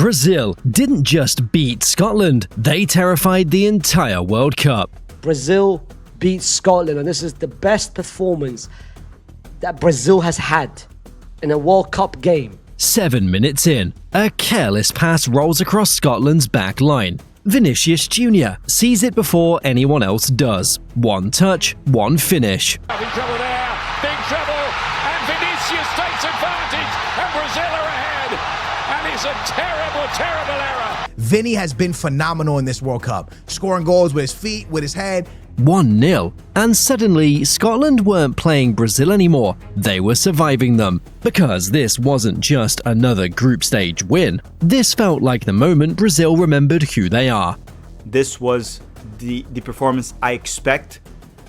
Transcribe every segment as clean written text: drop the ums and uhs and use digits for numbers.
Brazil didn't just beat Scotland, they terrified the entire World Cup. Brazil beat Scotland, and this is the best performance that Brazil has had in a World Cup game. 7 minutes in, a careless pass rolls across Scotland's back line. Vinícius Jr sees it before anyone else does. One touch, one finish. Having trouble there, big trouble, and Vinicius takes advantage, and Brazil are ahead, and it's a terrible, terrible error. Vinny has been phenomenal in this World Cup, scoring goals with his feet, with his head. 1-0, and suddenly Scotland weren't playing Brazil anymore, they were surviving them. Because this wasn't just another group stage win, this felt like the moment Brazil remembered who they are. This was the performance I expect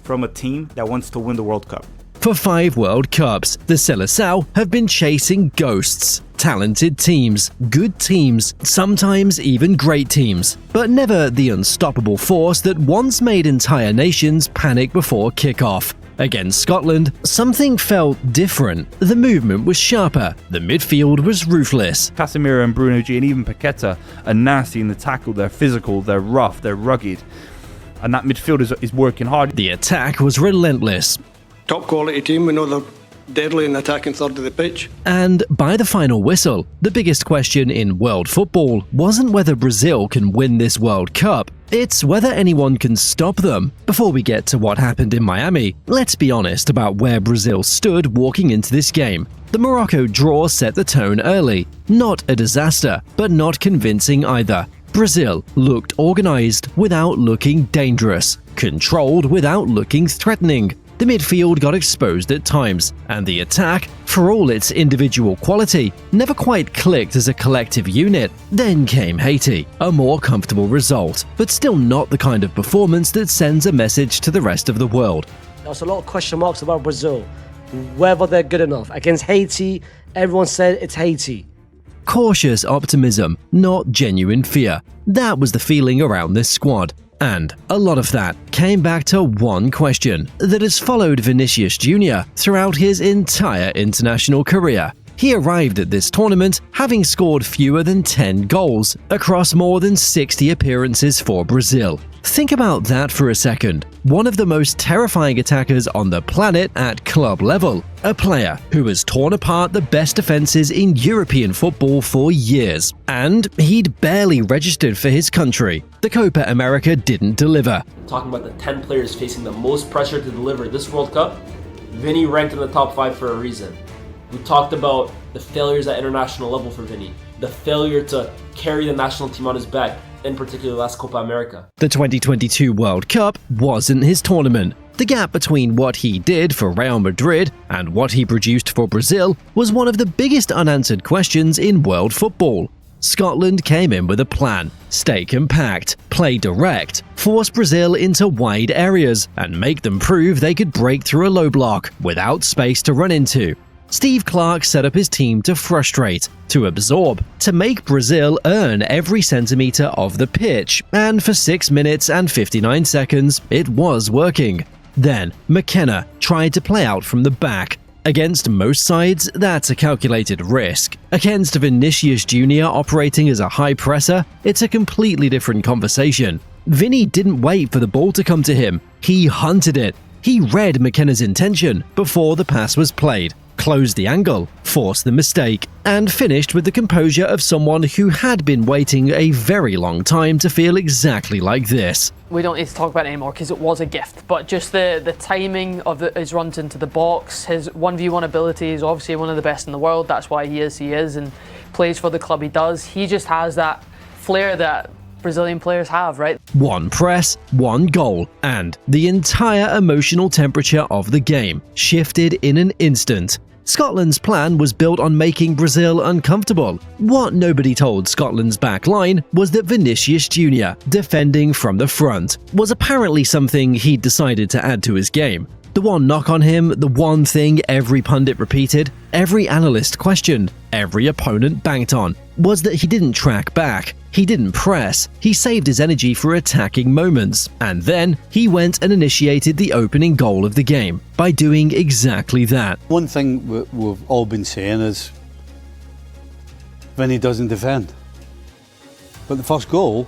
from a team that wants to win the World Cup. For 5 World Cups, the Seleção have been chasing ghosts. Talented teams, good teams, sometimes even great teams, but never the unstoppable force that once made entire nations panic before kickoff. Against Scotland, something felt different. The movement was sharper, the midfield was ruthless. Casemiro and Bruno G and even Paqueta are nasty in the tackle, they're physical, they're rough, they're rugged, and that midfield is working hard. The attack was relentless. Top quality team, we know they're deadly in the attacking third of the pitch. And by the final whistle, the biggest question in world football wasn't whether Brazil can win this World Cup, it's whether anyone can stop them. Before we get to what happened in Miami, let's be honest about where Brazil stood walking into this game. The Morocco draw set the tone early. Not a disaster, but not convincing either. Brazil looked organized without looking dangerous, controlled without looking threatening. The midfield got exposed at times, and the attack, for all its individual quality, never quite clicked as a collective unit. Then came Haiti, a more comfortable result, but still not the kind of performance that sends a message to the rest of the world. There's a lot of question marks about Brazil, whether they're good enough. Against Haiti, everyone said it's Haiti. Cautious optimism, not genuine fear. That was the feeling around this squad. And a lot of that came back to one question that has followed Vinícius Jr throughout his entire international career. He arrived at this tournament having scored fewer than 10 goals across more than 60 appearances for Brazil. Think about that for a second. One of the most terrifying attackers on the planet at club level. A player who has torn apart the best defenses in European football for years. And he'd barely registered for his country. The Copa America didn't deliver. Talking about the 10 players facing the most pressure to deliver this World Cup, Vinny ranked in the top 5 for a reason. We talked about the failures at international level for Vinny, the failure to carry the national team on his back, in particular last Copa America. The 2022 World Cup wasn't his tournament. The gap between what he did for Real Madrid and what he produced for Brazil was one of the biggest unanswered questions in world football. Scotland came in with a plan: stay compact, play direct, force Brazil into wide areas, and make them prove they could break through a low block without space to run into. Steve Clarke set up his team to frustrate, to absorb, to make Brazil earn every centimetre of the pitch, and for 6 minutes and 59 seconds, it was working. Then, McKenna tried to play out from the back. Against most sides, that's a calculated risk. Against Vinícius Jr operating as a high presser, it's a completely different conversation. Vinny didn't wait for the ball to come to him, he hunted it. He read McKenna's intention before the pass was played, closed the angle, forced the mistake, and finished with the composure of someone who had been waiting a very long time to feel exactly like this. We don't need to talk about it anymore because it was a gift, but just the timing of his runs into the box, his 1v1 ability is obviously one of the best in the world. That's why he is, and plays for the club he does. He just has that flair that Brazilian players have, right? One press, one goal, and the entire emotional temperature of the game shifted in an instant. Scotland's plan was built on making Brazil uncomfortable. What nobody told Scotland's back line was that Vinícius Jr, defending from the front, was apparently something he'd decided to add to his game. The one knock on him, the one thing every pundit repeated, every analyst questioned, every opponent banked on, was that he didn't track back, he didn't press, he saved his energy for attacking moments, and then he went and initiated the opening goal of the game by doing exactly that. One thing we've all been saying is Vinny doesn't defend. But the first goal,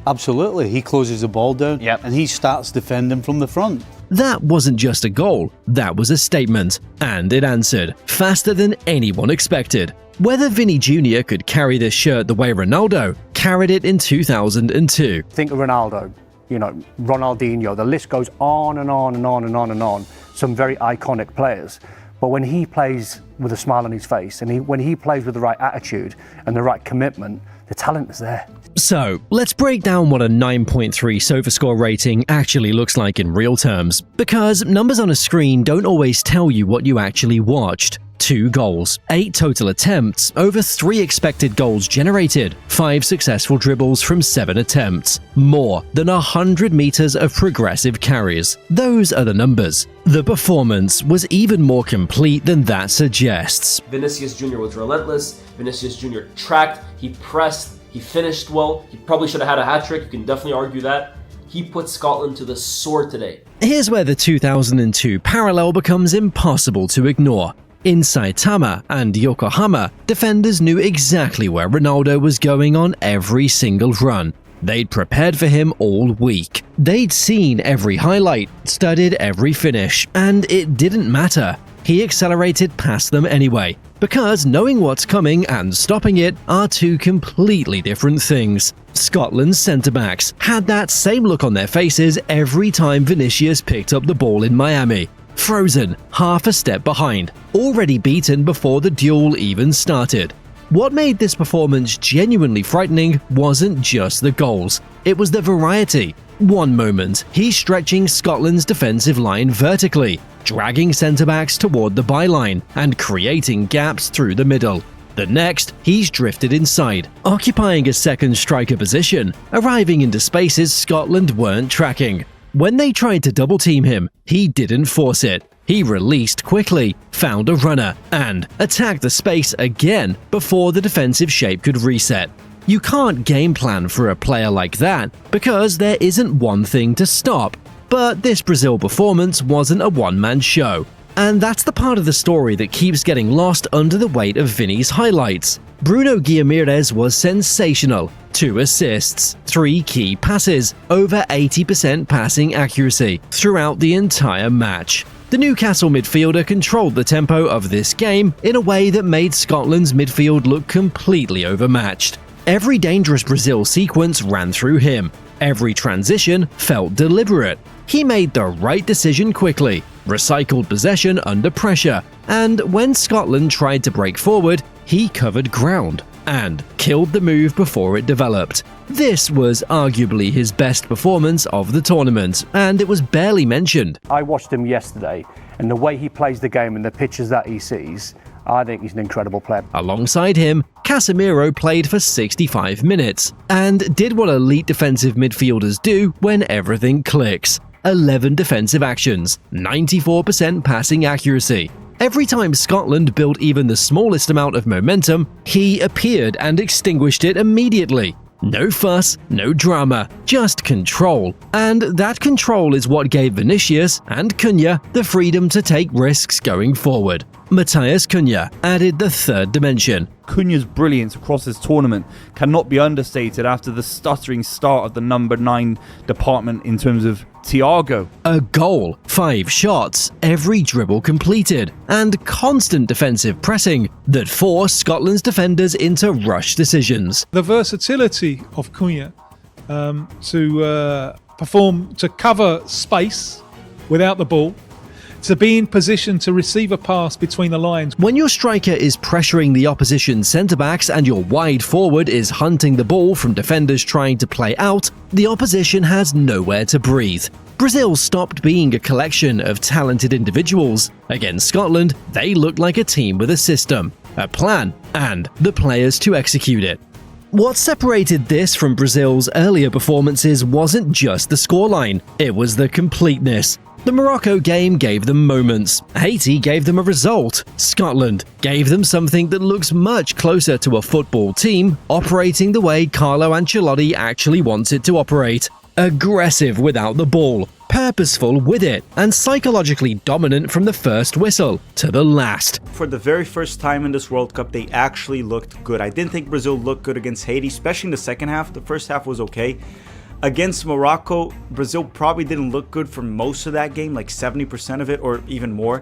absolutely, he closes the ball down and he starts defending from the front. That wasn't just a goal, that was a statement, and it answered faster than anyone expected. Whether Vinny Jr. could carry this shirt the way Ronaldo carried it in 2002. Think of Ronaldo, you know, Ronaldinho, the list goes on and on and on and on and on. Some very iconic players. But when he plays with a smile on his face and when he plays with the right attitude and the right commitment, the talent is there. So, let's break down what a 9.3 SofaScore rating actually looks like in real terms, because numbers on a screen don't always tell you what you actually watched. 2 goals, 8 total attempts, over 3 expected goals generated, 5 successful dribbles from 7 attempts, more than 100 meters of progressive carries. Those are the numbers. The performance was even more complete than that suggests. Vinícius Jr. was relentless. Vinícius Jr. tracked, he pressed, he finished well. He probably should have had a hat-trick, you can definitely argue that. He put Scotland to the sword today. Here's where the 2002 parallel becomes impossible to ignore. In Saitama and Yokohama, defenders knew exactly where Ronaldo was going on every single run. They'd prepared for him all week. They'd seen every highlight, studied every finish, and it didn't matter. He accelerated past them anyway, because knowing what's coming and stopping it are 2 completely different things. Scotland's centre-backs had that same look on their faces every time Vinicius picked up the ball in Miami. Frozen, half a step behind, already beaten before the duel even started. What made this performance genuinely frightening wasn't just the goals, it was the variety. One moment, he's stretching Scotland's defensive line vertically, dragging centre-backs toward the byline and creating gaps through the middle. The next, he's drifted inside, occupying a second striker position, arriving into spaces Scotland weren't tracking. When they tried to double-team him, he didn't force it. He released quickly, found a runner, and attacked the space again before the defensive shape could reset. You can't game plan for a player like that because there isn't one thing to stop. But this Brazil performance wasn't a one-man show. And that's the part of the story that keeps getting lost under the weight of Vinny's highlights. Bruno Guimarães was sensational. 2 assists, 3 key passes, over 80% passing accuracy throughout the entire match. The Newcastle midfielder controlled the tempo of this game in a way that made Scotland's midfield look completely overmatched. Every dangerous Brazil sequence ran through him. Every transition felt deliberate. He made the right decision quickly, recycled possession under pressure, and when Scotland tried to break forward, he covered ground and killed the move before it developed. This was arguably his best performance of the tournament, and it was barely mentioned. I watched him yesterday, and the way he plays the game and the pitches that he sees, I think he's an incredible player. Alongside him, Casemiro played for 65 minutes and did what elite defensive midfielders do when everything clicks. 11 defensive actions, 94% passing accuracy. Every time Scotland built even the smallest amount of momentum, he appeared and extinguished it immediately. No fuss, no drama, just control. And that control is what gave Vinícius and Cunha the freedom to take risks going forward. Matheus Cunha added the third dimension. Cunha's brilliance across this tournament cannot be understated after the stuttering start of the number 9 department in terms of Thiago. A goal, 5 shots, every dribble completed, and constant defensive pressing that forced Scotland's defenders into rush decisions. The versatility of Cunha to perform, to cover space without the ball, to be in position to receive a pass between the lines. When your striker is pressuring the opposition centre-backs and your wide forward is hunting the ball from defenders trying to play out, the opposition has nowhere to breathe. Brazil stopped being a collection of talented individuals. Against Scotland, they looked like a team with a system, a plan, and the players to execute it. What separated this from Brazil's earlier performances wasn't just the scoreline, it was the completeness. The Morocco game gave them moments, Haiti gave them a result, Scotland gave them something that looks much closer to a football team operating the way Carlo Ancelotti actually wants it to operate. aggressive without the ball, purposeful with it, and psychologically dominant from the first whistle to the last. For the very first time in this World Cup, they actually looked good. I didn't think Brazil looked good against Haiti, especially in the second half. The first half was okay. Against Morocco, Brazil probably didn't look good for most of that game, like 70% of it or even more.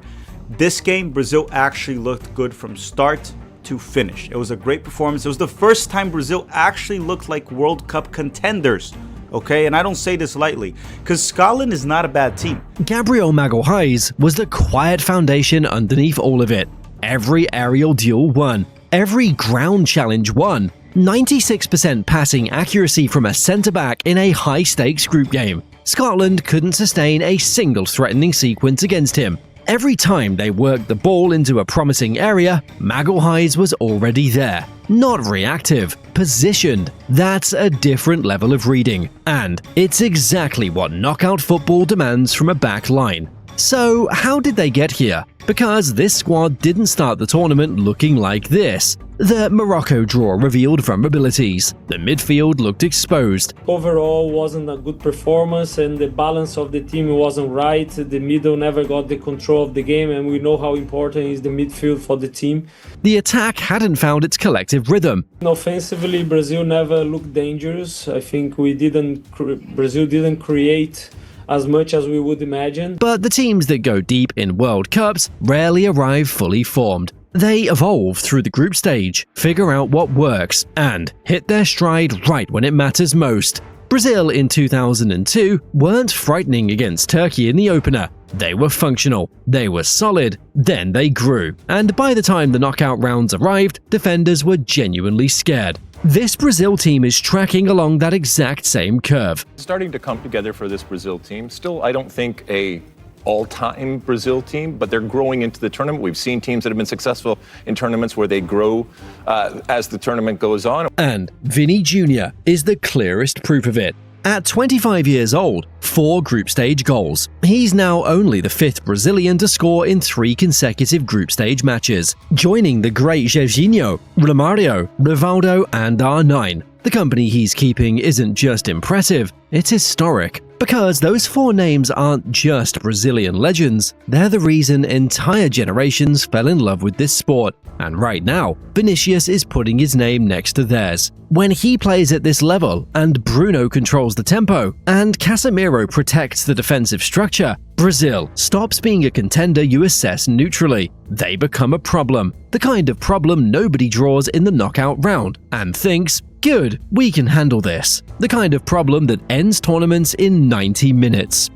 This game, Brazil actually looked good from start to finish. It was a great performance. It was the first time Brazil actually looked like World Cup contenders. Okay, and I don't say this lightly, because Scotland is not a bad team. Gabriel Magalhaes was the quiet foundation underneath all of it. Every aerial duel won. Every ground challenge won. 96% passing accuracy from a centre-back in a high-stakes group game. Scotland couldn't sustain a single threatening sequence against him. Every time they worked the ball into a promising area, Magalhaes was already there. Not reactive, positioned. That's a different level of reading. And it's exactly what knockout football demands from a back line. So, how did they get here? Because this squad didn't start the tournament looking like this. The Morocco draw revealed vulnerabilities. The midfield looked exposed. Overall, wasn't a good performance, and the balance of the team wasn't right. The middle never got the control of the game, and we know how important is the midfield for the team. The attack hadn't found its collective rhythm. Offensively, Brazil never looked dangerous. I think Brazil didn't create as much as we would imagine. But the teams that go deep in World Cups rarely arrive fully formed. They evolve through the group stage, figure out what works, and hit their stride right when it matters most. Brazil in 2002 weren't frightening against Turkey in the opener. They were functional, they were solid, then they grew. And by the time the knockout rounds arrived, defenders were genuinely scared. This Brazil team is tracking along that exact same curve. Starting to come together for this Brazil team. Still, I don't think a all-time Brazil team, but they're growing into the tournament. We've seen teams that have been successful in tournaments where they grow as the tournament goes on. And Vini Jr. is the clearest proof of it. At 25 years old, 4 group stage goals. He's now only the 5th Brazilian to score in 3 consecutive group stage matches, joining the great Jorginho, Romario, Rivaldo and R9. The company he's keeping isn't just impressive, it's historic. Because those 4 names aren't just Brazilian legends, they're the reason entire generations fell in love with this sport. And right now, Vinicius is putting his name next to theirs. When he plays at this level, and Bruno controls the tempo, and Casemiro protects the defensive structure, Brazil stops being a contender you assess neutrally. They become a problem. The kind of problem nobody draws in the knockout round, and thinks, good, we can handle this. The kind of problem that ends tournaments in 90 minutes.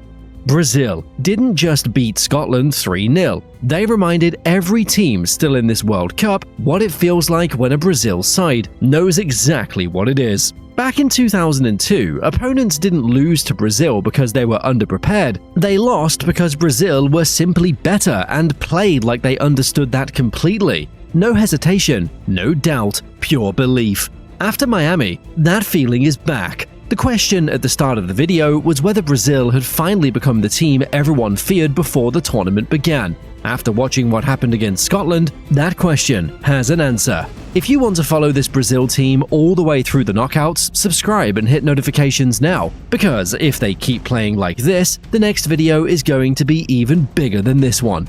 Brazil didn't just beat Scotland 3-0. They reminded every team still in this World Cup what it feels like when a Brazil side knows exactly what it is. Back in 2002, opponents didn't lose to Brazil because they were underprepared. They lost because Brazil were simply better and played like they understood that completely. No hesitation, no doubt, pure belief. After Miami, that feeling is back. The question at the start of the video was whether Brazil had finally become the team everyone feared before the tournament began. After watching what happened against Scotland, that question has an answer. If you want to follow this Brazil team all the way through the knockouts, subscribe and hit notifications now, because if they keep playing like this, the next video is going to be even bigger than this one.